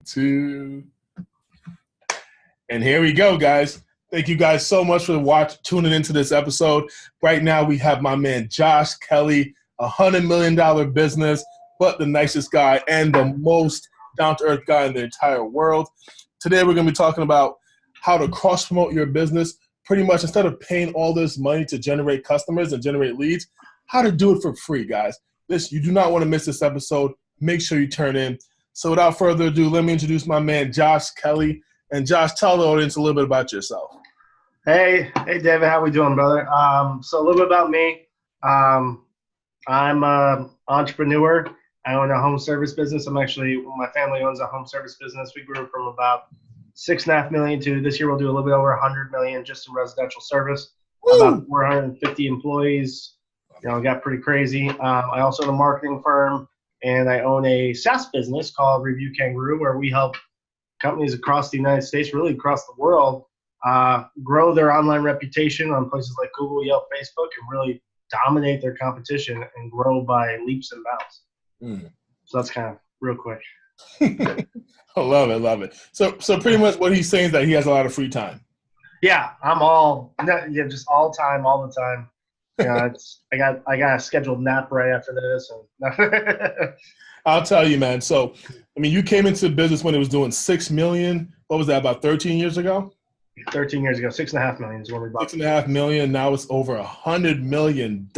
2. And here we go, guys. Thank you guys so much for tuning into this episode. Right now, we have my man Josh Kelly, $100 million business, but the nicest guy and the most down-to-earth guy in the entire world. Today, we're going to be talking about how to cross-promote your business. Pretty much, instead of paying all this money to generate customers and generate leads, how to do it for free, guys. You do not want to miss this episode. Make sure you turn in. So without further ado, let me introduce my man Josh Kelly. And Josh, tell the audience a little bit about yourself. Hey, David, how we doing, brother? So a little bit about me. I'm an entrepreneur. I own a home service business. My family owns a home service business. We grew from about $6.5 million to this year we'll do a little bit over $100 million just in residential service. Woo! About 450 employees. It got pretty crazy. I also own a marketing firm, and I own a SaaS business called Review Kangaroo, where we help companies across the United States, really across the world, grow their online reputation on places like Google, Yelp, Facebook, and really dominate their competition and grow by leaps and bounds. So that's kind of real quick. I love it. So pretty much what he's saying is that he has a lot of free time. Yeah, just all the time. I got a scheduled nap right after this. And I'll tell you, man. So, you came into business when it was doing $6 million. What was that, about 13 years ago? 13 years ago, $6.5 million is when we bought. $6.5 million. Now it's over $100 million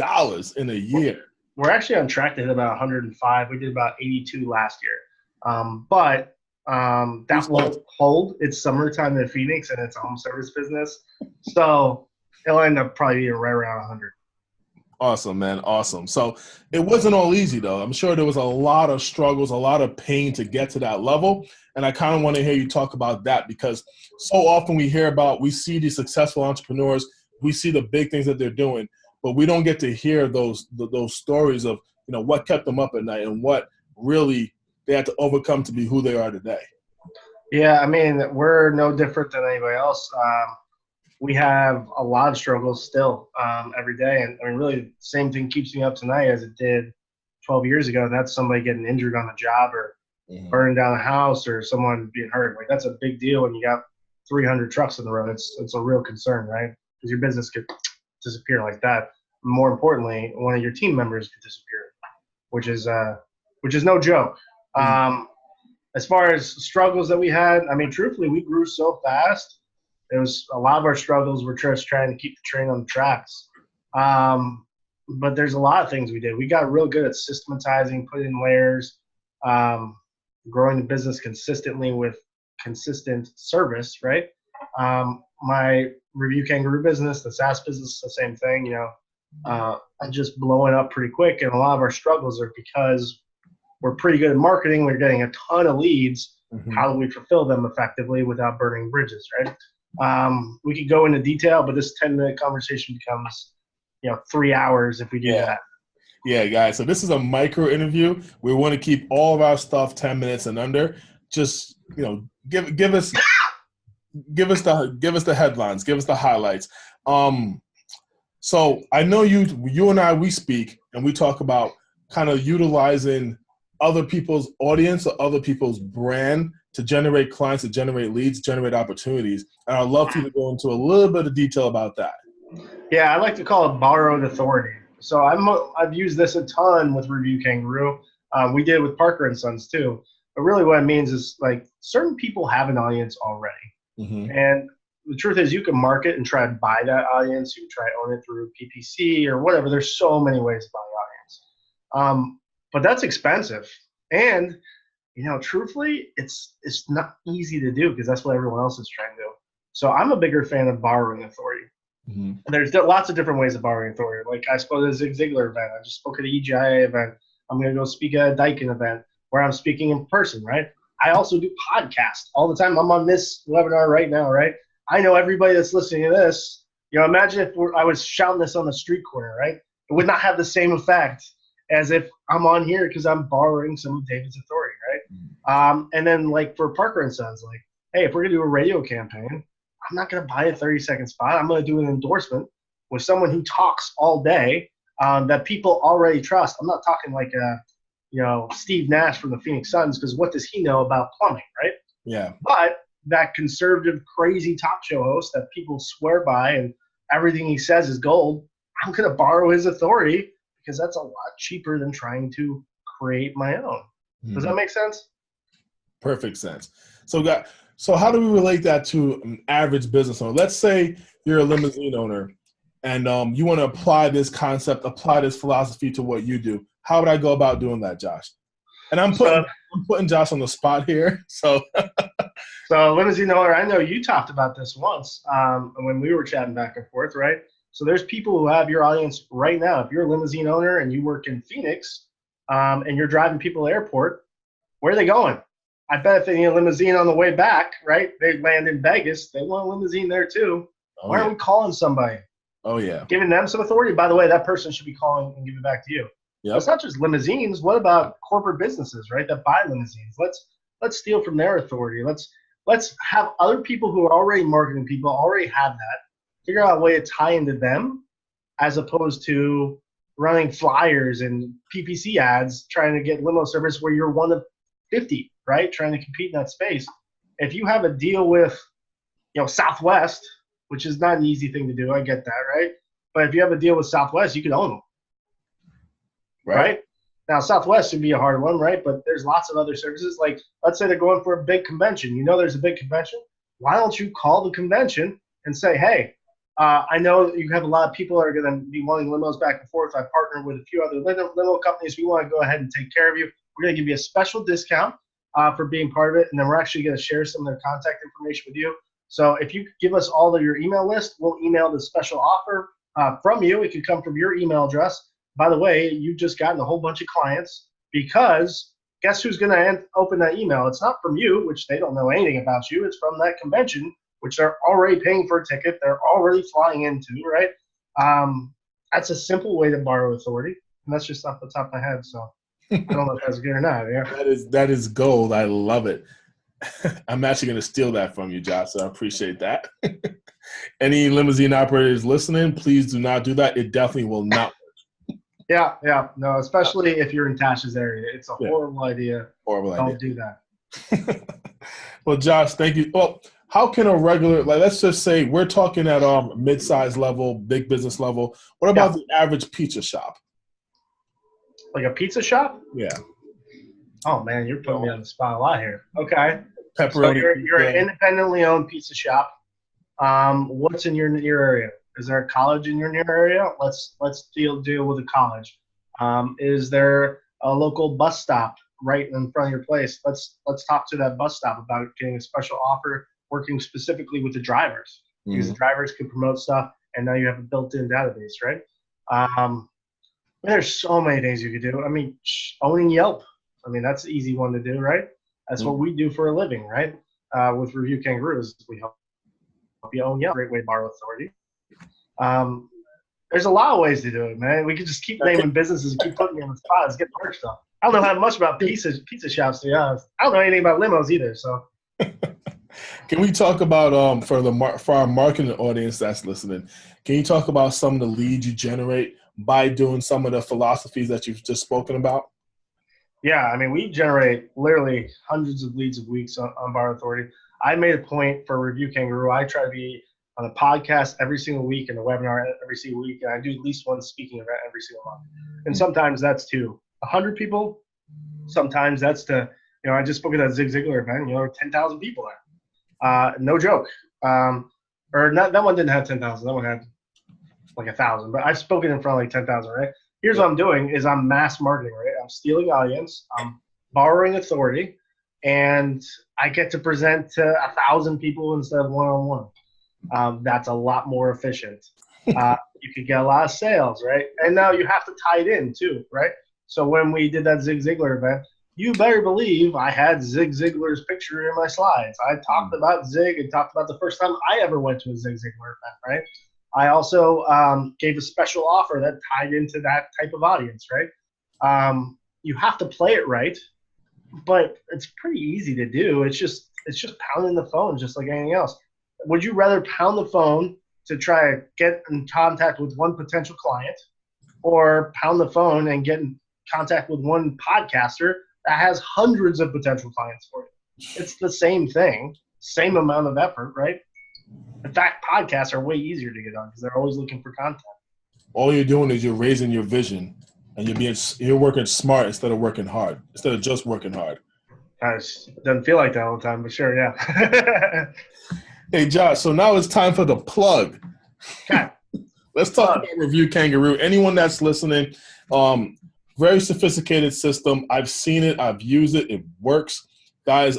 in a year. We're actually on track to hit about 105. We did about 82 last year. But that won't hold. It's summertime in Phoenix, and it's a home service business. So it'll end up probably being right around 100. Awesome, man. Awesome. So it wasn't all easy, though. I'm sure there was a lot of struggles, a lot of pain to get to that level. And I kind of want to hear you talk about that, because so often we see these successful entrepreneurs, we see the big things that they're doing, but we don't get to hear those stories of, what kept them up at night and what really they had to overcome to be who they are today. Yeah, we're no different than anybody else. We have a lot of struggles still every day. And really the same thing keeps me up tonight as it did 12 years ago. That's somebody getting injured on the job or burning down a house or someone being hurt. Like, that's a big deal when you got 300 trucks on the road. It's a real concern, right? Because your business could disappear like that. More importantly, one of your team members could disappear, which is no joke. As far as struggles that we had, truthfully, we grew so fast. It was a lot of our struggles were just trying to keep the train on the tracks. But there's a lot of things we did. We got real good at systematizing, putting in layers, growing the business consistently with consistent service, right? My Review Kangaroo business, the SaaS business, the same thing, just blowing up pretty quick. And a lot of our struggles are because we're pretty good at marketing. We're getting a ton of leads. How do we fulfill them effectively without burning bridges, right? We could go into detail, but this 10-minute conversation becomes, 3 hours if we do that. Yeah, guys. So this is a micro interview. We want to keep all of our stuff 10 minutes and under. Just, give us the headlines, give us the highlights. So I know you and I, we speak and we talk about kind of utilizing other people's audience or other people's brand to generate clients, to generate leads, generate opportunities. And I'd love for you to go into a little bit of detail about that. Yeah, I like to call it borrowed authority. So I've used this a ton with Review Kangaroo. We did it with Parker & Sons too. But really what it means is, like, certain people have an audience already. And the truth is, you can market and try to buy that audience. You can try to own it through PPC or whatever. There's so many ways to buy an audience. But that's expensive. And, truthfully, it's not easy to do because that's what everyone else is trying to do. So I'm a bigger fan of borrowing authority. And there's lots of different ways of borrowing authority. Like, I spoke at a Zig Ziglar event. I just spoke at an EGIA event. I'm going to go speak at a Daikin event where I'm speaking in person, right? I also do podcasts all the time. I'm on this webinar right now, right? I know everybody that's listening to this. Imagine if I was shouting this on the street corner, right? It would not have the same effect as if I'm on here because I'm borrowing some of David's authority, right? And then, like, for Parker & Sons, like, hey, if we're going to do a radio campaign, I'm not going to buy a 30-second spot. I'm going to do an endorsement with someone who talks all day that people already trust. I'm not talking like Steve Nash from the Phoenix Suns, because what does he know about plumbing, right? Yeah. But that conservative, crazy talk show host that people swear by and everything he says is gold, I'm going to borrow his authority because that's a lot cheaper than trying to create my own. Does that make sense? Perfect sense. So how do we relate that to an average business owner? Let's say you're a limousine owner and you want to apply this concept, apply this philosophy to what you do. How would I go about doing that, Josh? And I'm putting Josh on the spot here. So limousine owner, I know you talked about this once when we were chatting back and forth, right? So there's people who have your audience right now. If you're a limousine owner and you work in Phoenix and you're driving people to the airport, where are they going? I bet if they need a limousine on the way back, right, they land in Vegas, they want a limousine there too. Why aren't we calling somebody? Oh, yeah. Giving them some authority. By the way, that person should be calling and giving it back to you. Yep. It's not just limousines. What about corporate businesses, right, that buy limousines? Let's steal from their authority. Let's have other people who are already marketing people, already have that, figure out a way to tie into them as opposed to running flyers and PPC ads trying to get limo service where you're one of 50, right, trying to compete in that space. If you have a deal with, Southwest, which is not an easy thing to do, I get that, right? But if you have a deal with Southwest, you can own them, right? Now, Southwest would be a hard one, right? But there's lots of other services. Like, let's say they're going for a big convention. There's a big convention. Why don't you call the convention and say, hey, I know you have a lot of people that are going to be wanting limos back and forth. I partner with a few other limo companies. We want to go ahead and take care of you. We're going to give you a special discount for being part of it, and then we're actually going to share some of their contact information with you. So if you give us all of your email list, we'll email the special offer from you. It could come from your email address. By the way, you've just gotten a whole bunch of clients because guess who's going to open that email? It's not from you, which they don't know anything about you. It's from that convention, which they're already paying for a ticket. They're already flying into, right? That's a simple way to borrow authority. And that's just off the top of my head. So I don't know if that's good or not. Yeah. That is gold. I love it. I'm actually going to steal that from you, Josh. So I appreciate that. Any limousine operators listening, please do not do that. It definitely will not work. Yeah. No, especially if you're in Tasha's area. It's a horrible idea. Don't do that. Well, Josh, thank you. Well, how can a regular, let's just say we're talking at mid-size level, big business level. What about the average pizza shop? Like a pizza shop? Yeah. Oh, man, you're putting me on the spot a lot here. Okay. Pepperoni. So you're an independently owned pizza shop. What's in your area? Is there a college in your near area? Let's deal with a college. Is there a local bus stop right in front of your place? Let's talk to that bus stop about getting a special offer, working specifically with the drivers. Because the drivers can promote stuff, and now you have a built-in database, right? There's so many things you could do. I mean, owning Yelp. I mean, that's an easy one to do, right? That's what we do for a living, right? With Review Kangaroos, we help you own Yelp. Great way to borrow authority. There's a lot of ways to do it, man. We could just keep naming businesses and keep putting you on the spot. Let's get the hard stuff. I don't know how much about pizza shops, to be honest. I don't know anything about limos either, so. Can we talk about for our marketing audience that's listening? Can you talk about some of the leads you generate by doing some of the philosophies that you've just spoken about? Yeah, I mean, we generate literally hundreds of leads a week on Borrow Authority. I made a point for Review Kangaroo. I try to be on a podcast every single week and a webinar every single week, and I do at least one speaking event every single month. And sometimes that's to 100 people. Sometimes that's to, I just spoke at that Zig Ziglar event, 10,000 people there. No joke. Or not, that one didn't have 10,000. That one had like 1,000. But I've spoken in front of like 10,000, right? Here's what I'm doing is I'm mass marketing, right? I'm stealing audience. I'm borrowing authority. And I get to present to 1,000 people instead of one-on-one. That's a lot more efficient. You could get a lot of sales, right? And now you have to tie it in too, right? So when we did that Zig Ziglar event, you better believe I had Zig Ziglar's picture in my slides. I talked about Zig and talked about the first time I ever went to a Zig Ziglar event, right? I also gave a special offer that tied into that type of audience, right? You have to play it right, but it's pretty easy to do. It's just pounding the phone just like anything else. Would you rather pound the phone to try to get in contact with one potential client or pound the phone and get in contact with one podcaster that has hundreds of potential clients for you? It's the same thing, same amount of effort, right? In fact, podcasts are way easier to get on because they're always looking for content. All you're doing is you're raising your vision, and you're working smart instead of working hard, instead of just working hard. It doesn't feel like that all the time, but sure, yeah. Hey, Josh, so now it's time for the plug. Okay. Let's talk about Review Kangaroo. Anyone that's listening, very sophisticated system. I've seen it. I've used it. It works. Guys,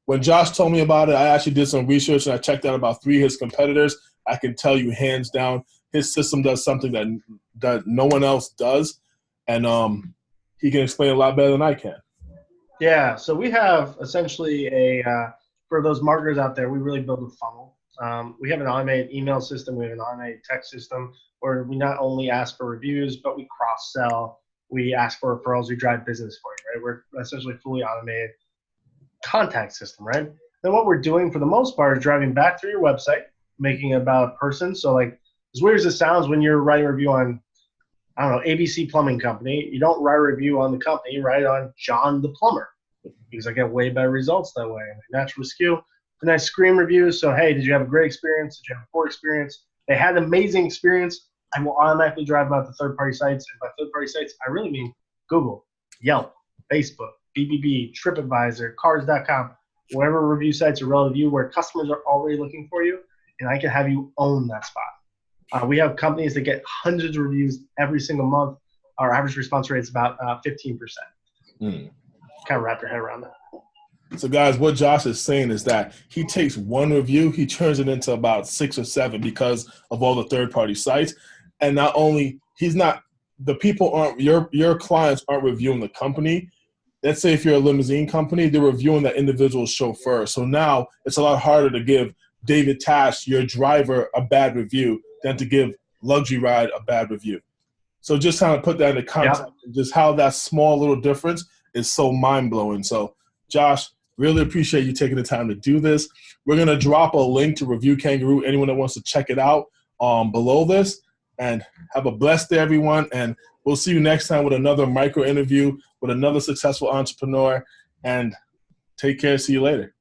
when Josh told me about it, I actually did some research, and I checked out about 3 of his competitors. I can tell you hands down, his system does something that no one else does, and he can explain a lot better than I can. Yeah, so we have essentially for those marketers out there, we really build a funnel. We have an automated email system. We have an automated text system where we not only ask for reviews, but we cross-sell. We ask for referrals. We drive business for you, right? We're essentially fully automated contact system, right? Then what we're doing for the most part is driving back through your website, making it about a person. So like, as weird as it sounds, when you're writing a review on, I don't know, ABC Plumbing Company, you don't write a review on the company, you write on John the Plumber, because I get way better results that way. And they naturally skew. And I screen reviews. So, hey, did you have a great experience? Did you have a poor experience? They had an amazing experience. I will automatically drive them out to third-party sites. And by third-party sites, I really mean Google, Yelp, Facebook, BBB, TripAdvisor, Cars.com, wherever review sites are relevant to you, where customers are already looking for you, and I can have you own that spot. We have companies that get hundreds of reviews every single month. Our average response rate is about 15%. Kind of wrap your head around that. So, guys, what Josh is saying is that he takes one review, he turns it into about 6 or 7 because of all the third-party sites. And not only the people aren't your clients aren't reviewing the company. Let's say if you're a limousine company, they're reviewing that individual chauffeur. So now it's a lot harder to give David Tash, your driver, a bad review than to give Luxury Ride a bad review. So just kind of put that into context, just how that small little difference is so mind-blowing. So, Josh, really appreciate you taking the time to do this. We're going to drop a link to Review Kangaroo, anyone that wants to check it out, below this. And have a blessed day, everyone. And we'll see you next time with another micro interview with another successful entrepreneur. And take care. See you later.